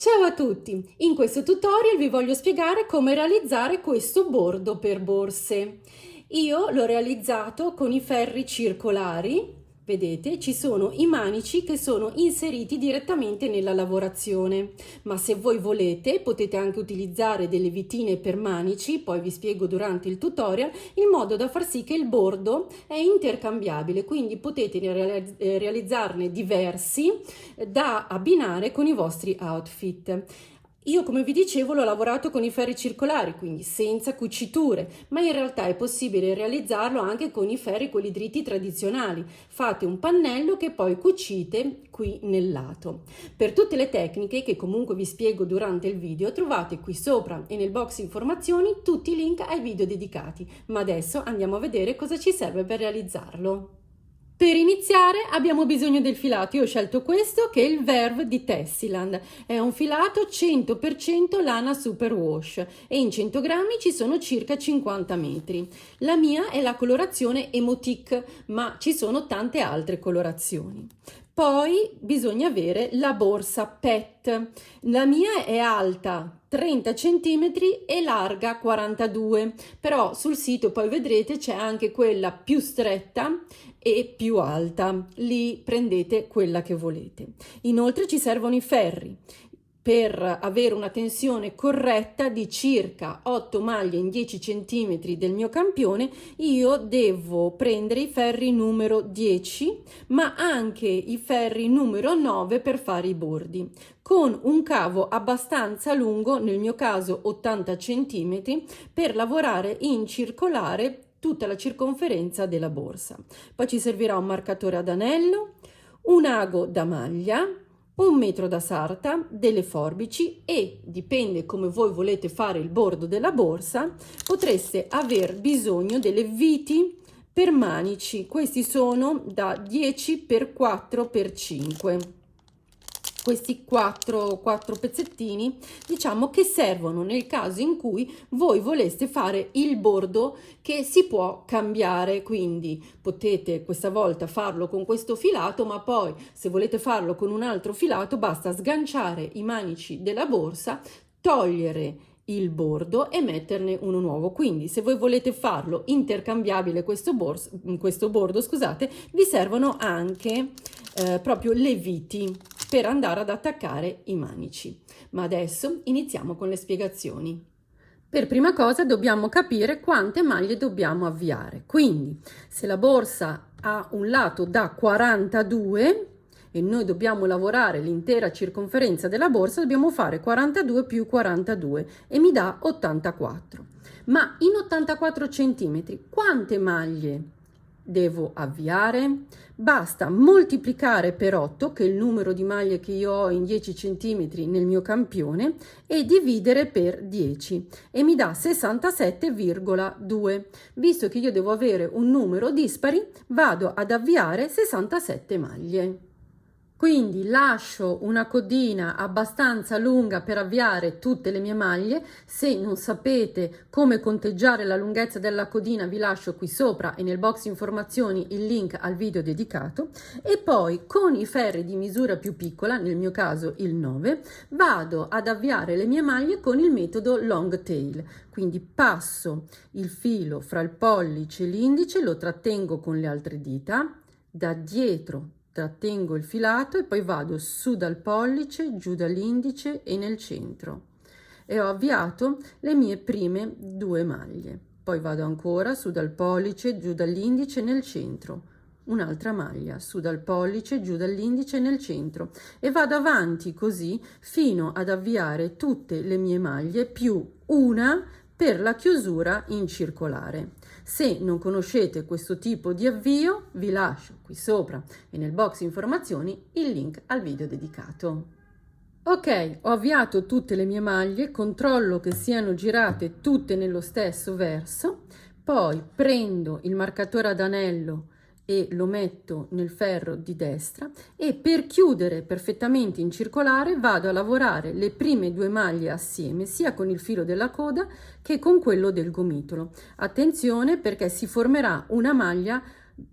Ciao a tutti! In questo tutorial vi voglio spiegare come realizzare questo bordo per borse. Io l'ho realizzato con i ferri circolari. Vedete, ci sono i manici che sono inseriti direttamente nella lavorazione, ma se voi volete potete anche utilizzare delle vitine per manici, poi vi spiego durante il tutorial, in modo da far sì che il bordo è intercambiabile, quindi potete realizzarne diversi da abbinare con i vostri outfit. Io, come vi dicevo, l'ho lavorato con i ferri circolari, quindi senza cuciture, ma in realtà è possibile realizzarlo anche con i ferri, quelli dritti tradizionali. Fate un pannello che poi cucite qui nel lato. Per tutte le tecniche che comunque vi spiego durante il video, trovate qui sopra e nel box informazioni tutti i link ai video dedicati. Ma adesso andiamo a vedere cosa ci serve per realizzarlo. Per iniziare abbiamo bisogno del filato. Io ho scelto questo, che è il Verve di Tessiland. È un filato 100% lana superwash e in 100 grammi ci sono circa 50 metri. La mia è la colorazione Emotique, ma ci sono tante altre colorazioni. Poi bisogna avere la borsa PET. La mia è alta 30 cm e larga 42, però sul sito poi vedrete c'è anche quella più stretta e più alta, lì prendete quella che volete. Inoltre ci servono i ferri. Per avere una tensione corretta di circa 8 maglie in 10 cm del mio campione, io devo prendere i ferri numero 10, ma anche i ferri numero 9 per fare i bordi, con un cavo abbastanza lungo, nel mio caso 80 cm, per lavorare in circolare tutta la circonferenza della borsa. Poi ci servirà un marcatore ad anello, un ago da maglia, un metro da sarta, delle forbici e, dipende come voi volete fare il bordo della borsa, potreste aver bisogno delle viti per manici. Questi sono da 10 x 4 x 5. Questi quattro pezzettini, diciamo, che servono nel caso in cui voi voleste fare il bordo che si può cambiare, quindi potete questa volta farlo con questo filato, ma poi se volete farlo con un altro filato basta sganciare i manici della borsa, togliere il bordo e metterne uno nuovo. Quindi se voi volete farlo intercambiabile questo bordo, scusate, vi servono anche proprio le viti per andare ad attaccare i manici. Ma adesso iniziamo con le spiegazioni. Per prima cosa dobbiamo capire quante maglie dobbiamo avviare. Quindi se la borsa ha un lato da 42 e noi dobbiamo lavorare l'intera circonferenza della borsa, dobbiamo fare 42 più 42 e mi dà 84. Ma in 84 centimetri quante maglie devo avviare? Basta moltiplicare per 8, che è il numero di maglie che io ho in 10 cm nel mio campione, e dividere per 10 e mi dà 67,2. Visto che io devo avere un numero dispari, vado ad avviare 67 maglie. Quindi lascio una codina abbastanza lunga per avviare tutte le mie maglie. Se non sapete come conteggiare la lunghezza della codina, vi lascio qui sopra e nel box informazioni il link al video dedicato. E poi con i ferri di misura più piccola, nel mio caso il 9, vado ad avviare le mie maglie con il metodo long tail. Quindi passo il filo fra il pollice e l'indice, lo trattengo con le altre dita, da dietro trattengo il filato e poi vado su dal pollice, giù dall'indice e nel centro, e ho avviato le mie prime 2 maglie. Poi vado ancora su dal pollice, giù dall'indice, nel centro, un'altra maglia, su dal pollice, giù dall'indice, nel centro, e vado avanti così fino ad avviare tutte le mie maglie più una per la chiusura in circolare. Se non conoscete questo tipo di avvio, vi lascio qui sopra e nel box informazioni il link al video dedicato. Ok, ho avviato tutte le mie maglie, controllo che siano girate tutte nello stesso verso, poi prendo il marcatore ad anello e lo metto nel ferro di destra e per chiudere perfettamente in circolare vado a lavorare le prime 2 maglie assieme, sia con il filo della coda che con quello del gomitolo. Attenzione, perché si formerà una maglia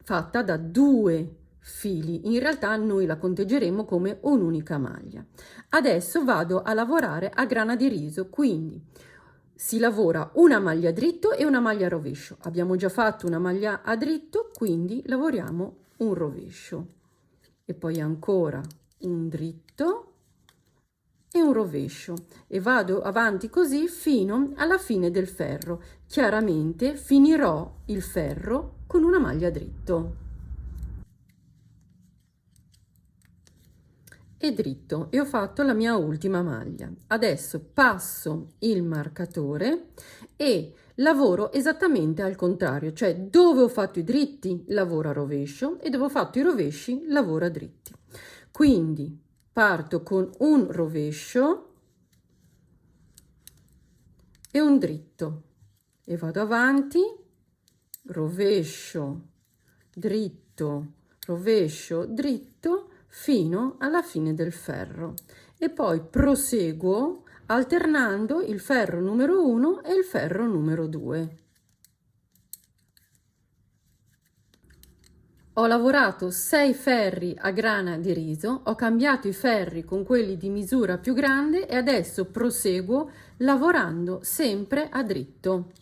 fatta da 2 fili. In realtà noi la conteggeremo come un'unica maglia. Adesso vado a lavorare a grana di riso, quindi si lavora una maglia a dritto e una maglia a rovescio. Abbiamo già fatto una maglia a dritto, quindi lavoriamo un rovescio e poi ancora un dritto e un rovescio e vado avanti così fino alla fine del ferro. Chiaramente finirò il ferro con una maglia a dritto e dritto e ho fatto la mia ultima maglia. Adesso passo il marcatore e lavoro esattamente al contrario, cioè dove ho fatto i dritti lavoro a rovescio e dove ho fatto i rovesci lavoro a dritti. Quindi parto con un rovescio e un dritto e vado avanti, rovescio, dritto, rovescio, dritto fino alla fine del ferro e poi proseguo alternando il ferro numero 1 e il ferro numero 2. Ho lavorato 6 ferri a grana di riso, ho cambiato i ferri con quelli di misura più grande e adesso proseguo lavorando sempre a dritto.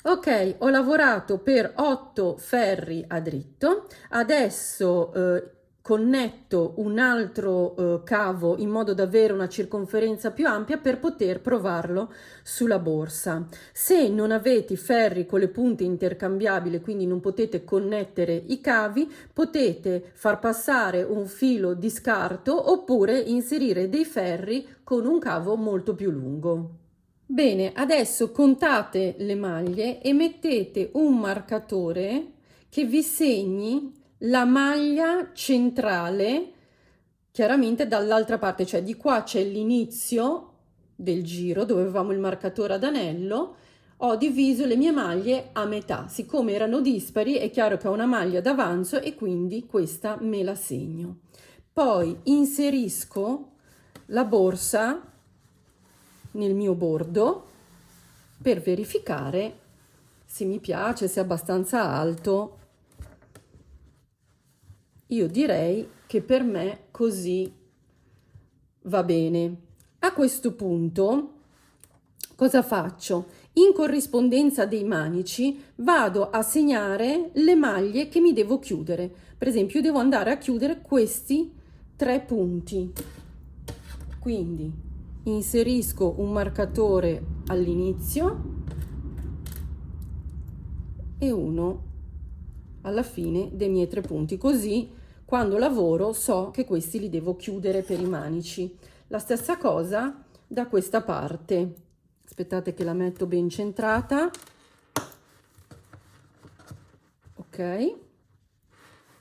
Ok, ho lavorato per 8 ferri a dritto, adesso connetto un altro cavo in modo da avere una circonferenza più ampia per poter provarlo sulla borsa. Se non avete i ferri con le punte intercambiabili, quindi non potete connettere i cavi, potete far passare un filo di scarto oppure inserire dei ferri con un cavo molto più lungo. Bene, adesso contate le maglie e mettete un marcatore che vi segni la maglia centrale, chiaramente dall'altra parte, cioè di qua c'è l'inizio del giro dove avevamo il marcatore ad anello. Ho diviso le mie maglie a metà, siccome erano dispari è chiaro che ho una maglia d'avanzo e quindi questa me la segno. Poi inserisco la borsa nel mio bordo per verificare se mi piace, se è abbastanza alto. Io direi che per me così va bene. A questo punto cosa faccio? In corrispondenza dei manici vado a segnare le maglie che mi devo chiudere. Per esempio, io devo andare a chiudere questi 3 punti. Quindi inserisco un marcatore all'inizio e uno alla fine dei miei 3 punti, così quando lavoro so che questi li devo chiudere per i manici. La stessa cosa da questa parte. Aspettate che la metto ben centrata. Ok,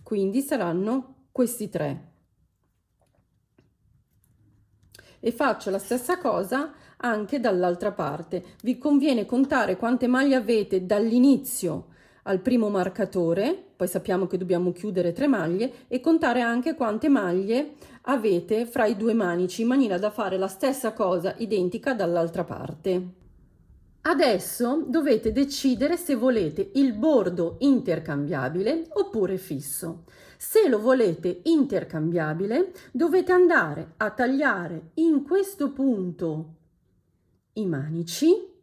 quindi saranno questi 3. E faccio la stessa cosa anche dall'altra parte. Vi conviene contare quante maglie avete dall'inizio al primo marcatore, poi sappiamo che dobbiamo chiudere 3 maglie, e contare anche quante maglie avete fra i 2 manici, in maniera da fare la stessa cosa identica dall'altra parte. Adesso dovete decidere se volete il bordo intercambiabile oppure fisso. Se lo volete intercambiabile, dovete andare a tagliare in questo punto i manici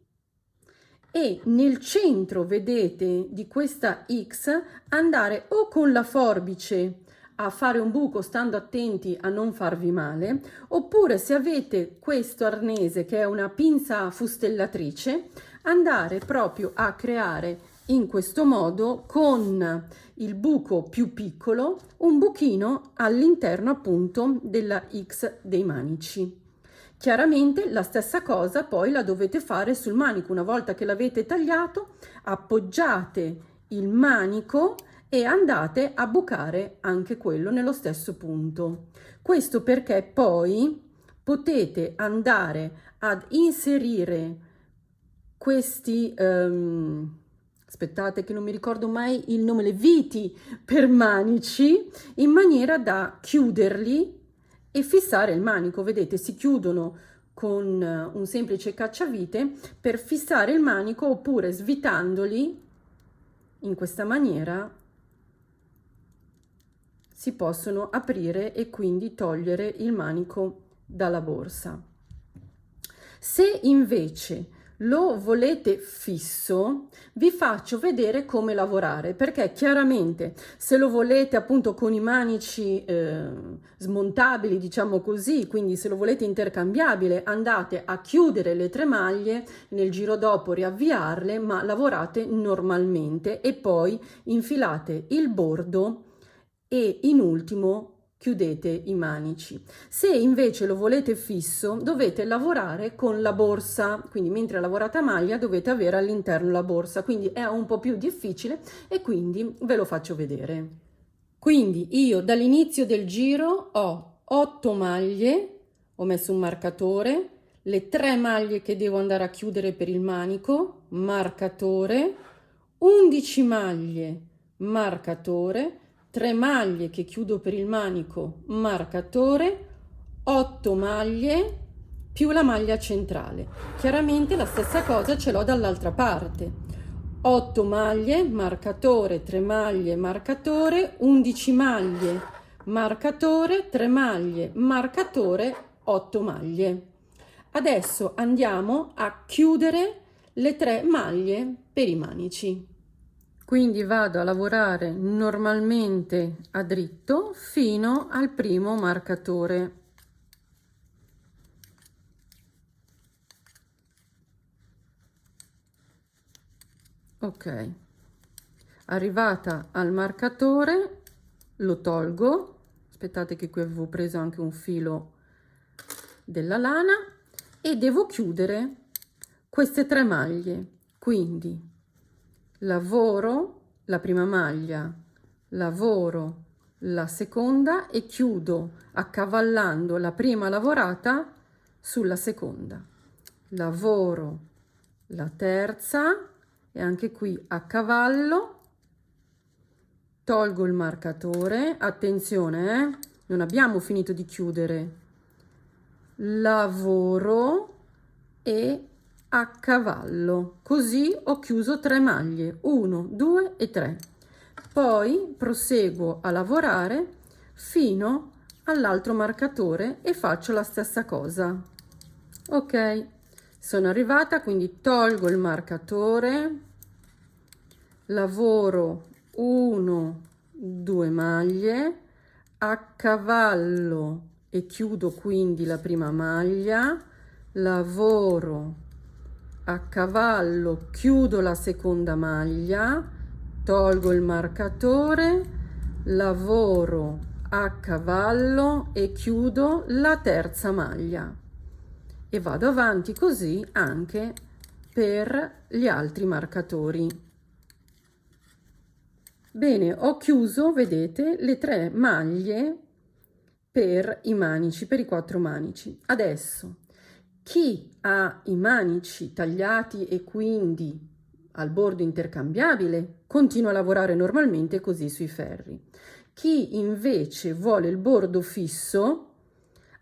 e nel centro, vedete, di questa X andare o con la forbice a fare un buco stando attenti a non farvi male, oppure se avete questo arnese che è una pinza fustellatrice, andare proprio a creare in questo modo con il buco più piccolo un buchino all'interno appunto della X dei manici. Chiaramente la stessa cosa poi la dovete fare sul manico. Una volta che l'avete tagliato, appoggiate il manico e andate a bucare anche quello nello stesso punto. Questo perché poi potete andare ad inserire questi aspettate che non mi ricordo mai il nome, le viti per manici, in maniera da chiuderli e fissare il manico. Vedete, si chiudono con un semplice cacciavite per fissare il manico oppure svitandoli in questa maniera si possono aprire e quindi togliere il manico dalla borsa. Se invece lo volete fisso, vi faccio vedere come lavorare, perché chiaramente se lo volete appunto con i manici smontabili, diciamo così, quindi se lo volete intercambiabile, andate a chiudere le 3 maglie, nel giro dopo riavviarle, ma lavorate normalmente e poi infilate il bordo e in ultimo chiudete i manici. Se invece lo volete fisso, dovete lavorare con la borsa, quindi mentre lavorate a maglia dovete avere all'interno la borsa, quindi è un po' più difficile e quindi ve lo faccio vedere. Quindi io dall'inizio del giro ho 8 maglie, ho messo un marcatore, le 3 maglie che devo andare a chiudere per il manico, marcatore, 11 maglie, marcatore, 3 maglie che chiudo per il manico, marcatore, 8 maglie più la maglia centrale. Chiaramente la stessa cosa ce l'ho dall'altra parte. 8 maglie, marcatore, 3 maglie, marcatore, 11 maglie, marcatore, 3 maglie, marcatore, 8 maglie. Adesso andiamo a chiudere le 3 maglie per i manici. Quindi vado a lavorare normalmente a dritto fino al primo marcatore. Ok, arrivata al marcatore lo tolgo, aspettate che qui avevo preso anche un filo della lana e devo chiudere queste 3 maglie, quindi lavoro la prima maglia, lavoro la seconda e chiudo accavallando la prima lavorata sulla seconda, lavoro la terza e anche qui a cavallo, tolgo il marcatore, attenzione, non abbiamo finito di chiudere, lavoro e a cavallo, così ho chiuso 3 maglie, 1, 2 e 3. Poi proseguo a lavorare fino all'altro marcatore e faccio la stessa cosa. Ok, sono arrivata, quindi tolgo il marcatore, lavoro 1, 2 maglie, a cavallo e chiudo quindi la prima maglia, lavoro a cavallo, chiudo la seconda maglia, tolgo il marcatore, lavoro a cavallo e chiudo la terza maglia e vado avanti così anche per gli altri marcatori. Bene, ho chiuso, vedete, le 3 maglie per i manici, per i 4 manici. Adesso chi ha i manici tagliati e quindi al bordo intercambiabile continua a lavorare normalmente così sui ferri. Chi invece vuole il bordo fisso,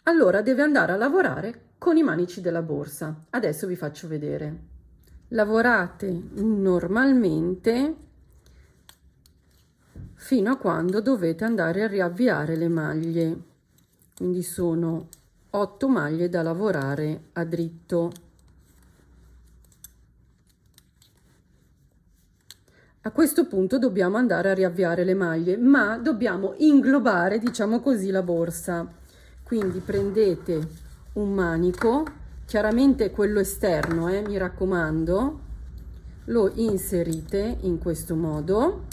allora deve andare a lavorare con i manici della borsa. Adesso vi faccio vedere. Lavorate normalmente fino a quando dovete andare a riavviare le maglie. Quindi sono 8 maglie da lavorare a dritto. A questo punto dobbiamo andare a riavviare le maglie, ma dobbiamo inglobare, diciamo così, la borsa. Quindi prendete un manico, chiaramente quello esterno, mi raccomando, lo inserite in questo modo,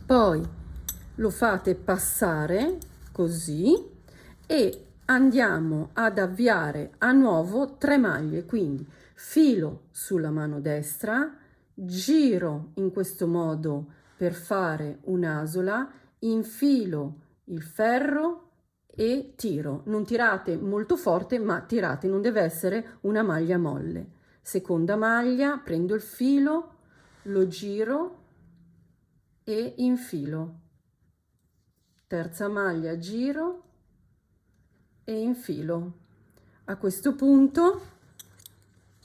poi lo fate passare così e andiamo ad avviare a nuovo 3 maglie, quindi filo sulla mano destra, giro in questo modo per fare un'asola, infilo il ferro e tiro. Non tirate molto forte, ma tirate, non deve essere una maglia molle. Seconda maglia, prendo il filo, lo giro e infilo. Terza maglia, giro e infilo. A questo punto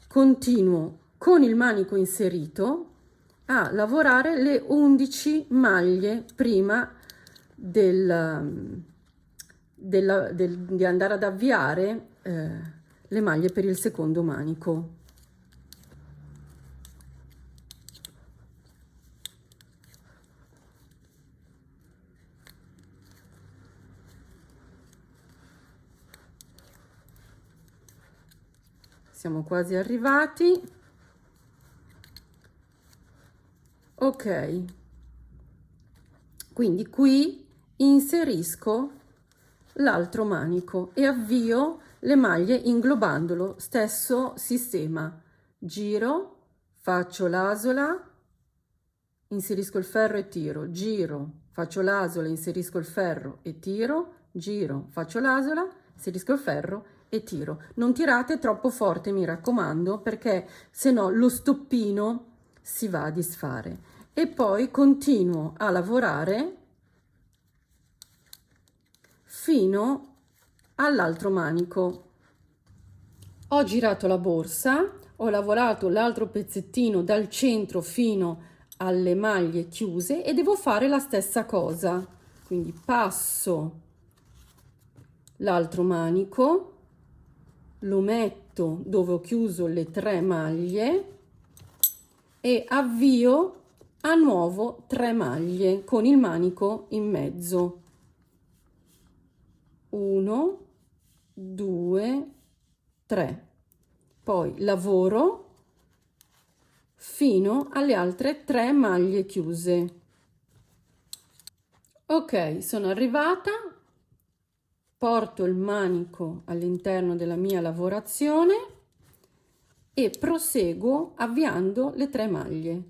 continuo con il manico inserito a lavorare le 11 maglie prima di andare ad avviare le maglie per il secondo manico. Siamo quasi arrivati. Ok, quindi qui inserisco l'altro manico e avvio le maglie inglobandolo, stesso sistema, giro, faccio l'asola, inserisco il ferro e tiro, giro, faccio l'asola, inserisco il ferro e tiro, giro, faccio l'asola, inserisco il ferro e tiro. Non tirate troppo forte, mi raccomando, perché se no lo stoppino si va a disfare. E poi continuo a lavorare fino all'altro manico. Ho girato la borsa, ho lavorato l'altro pezzettino dal centro fino alle maglie chiuse e devo fare la stessa cosa. Quindi passo l'altro manico, lo metto dove ho chiuso le 3 maglie e avvio a nuovo 3 maglie con il manico in mezzo. 1, 2, 3. Poi lavoro fino alle altre 3 maglie chiuse. Ok, sono arrivata, porto il manico all'interno della mia lavorazione e proseguo avviando le 3 maglie.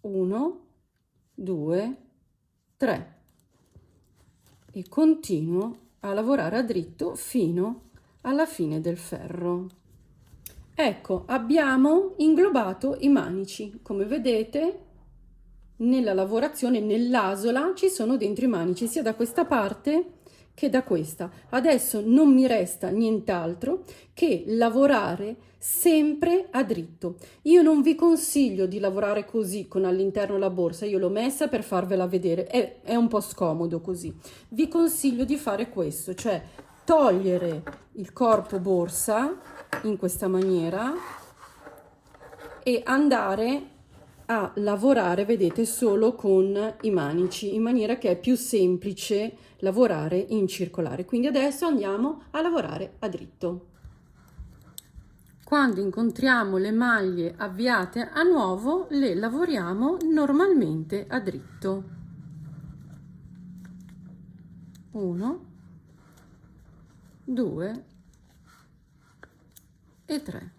1, 2, 3 e continuo a lavorare a dritto fino alla fine del ferro. Ecco, abbiamo inglobato i manici. Come vedete, nella lavorazione, nell'asola, ci sono dentro i manici, sia da questa parte che da questa. Adesso non mi resta nient'altro che lavorare sempre a dritto. Io non vi consiglio di lavorare così con all'interno la borsa, io l'ho messa per farvela vedere, è un po' scomodo così. Vi consiglio di fare questo, cioè togliere il corpo borsa in questa maniera e andare a lavorare, vedete, solo con i manici, in maniera che è più semplice lavorare in circolare. Quindi adesso andiamo a lavorare a dritto. Quando incontriamo le maglie avviate a nuovo, le lavoriamo normalmente a dritto. 1, 2 e 3.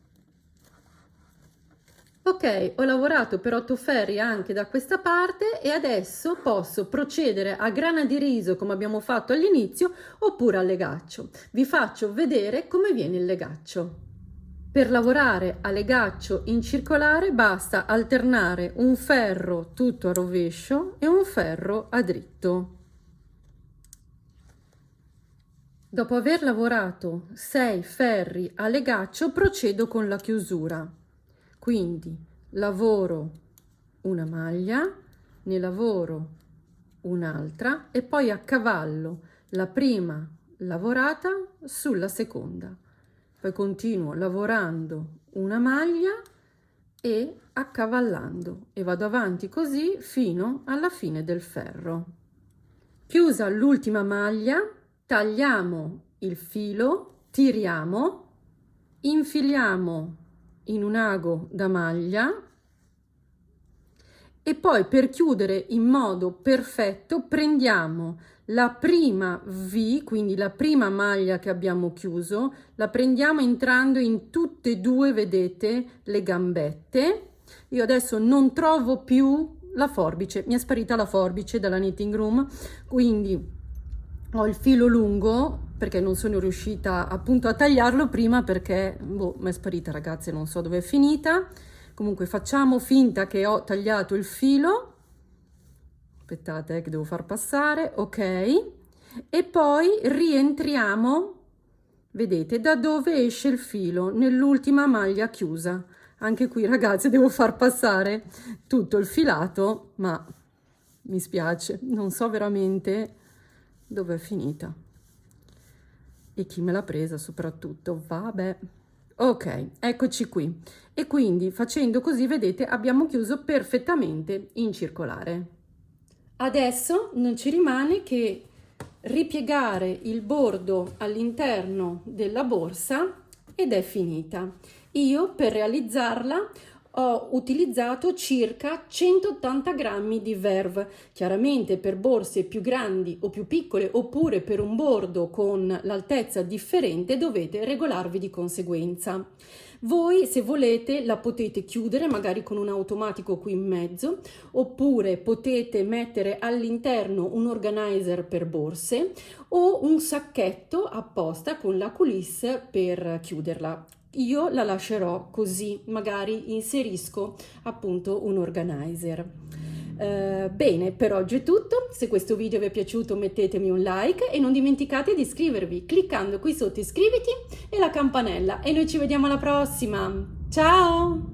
Ok, ho lavorato per 8 ferri anche da questa parte e adesso posso procedere a grana di riso come abbiamo fatto all'inizio oppure al legaccio. Vi faccio vedere come viene il legaccio. Per lavorare a legaccio in circolare basta alternare un ferro tutto a rovescio e un ferro a dritto. Dopo aver lavorato 6 ferri a legaccio procedo con la chiusura. Quindi lavoro una maglia, ne lavoro un'altra e poi accavallo la prima lavorata sulla seconda. Poi continuo lavorando una maglia e accavallando e vado avanti così fino alla fine del ferro. Chiusa l'ultima maglia, tagliamo il filo, tiriamo, infiliamo in un ago da maglia e poi per chiudere in modo perfetto prendiamo la prima V, quindi la prima maglia che abbiamo chiuso, la prendiamo entrando in tutte e due, vedete, le gambette. Io adesso non trovo più la forbice, mi è sparita la forbice dalla knitting room, quindi ho il filo lungo perché non sono riuscita appunto a tagliarlo prima perché mi è sparita, ragazze, non so dove è finita. Comunque facciamo finta che ho tagliato il filo, aspettate che devo far passare, ok, e poi rientriamo, vedete, da dove esce il filo, nell'ultima maglia chiusa. Anche qui ragazzi devo far passare tutto il filato, ma mi spiace, non so veramente dove è finita e chi me l'ha presa soprattutto. Vabbè, ok, eccoci qui. E quindi facendo così, vedete, abbiamo chiuso perfettamente in circolare. Adesso non ci rimane che ripiegare il bordo all'interno della borsa ed è finita. Io per realizzarla ho utilizzato circa 180 grammi di verve. Chiaramente per borse più grandi o più piccole, oppure per un bordo con l'altezza differente, dovete regolarvi di conseguenza. Voi, se volete, la potete chiudere magari con un automatico qui in mezzo, oppure potete mettere all'interno un organizer per borse o un sacchetto apposta con la coulisse per chiuderla. Io la lascerò così, magari inserisco appunto un organizer. Bene, per oggi è tutto. Se questo video vi è piaciuto mettetemi un like e non dimenticate di iscrivervi cliccando qui sotto iscriviti e la campanella, e noi ci vediamo alla prossima. Ciao!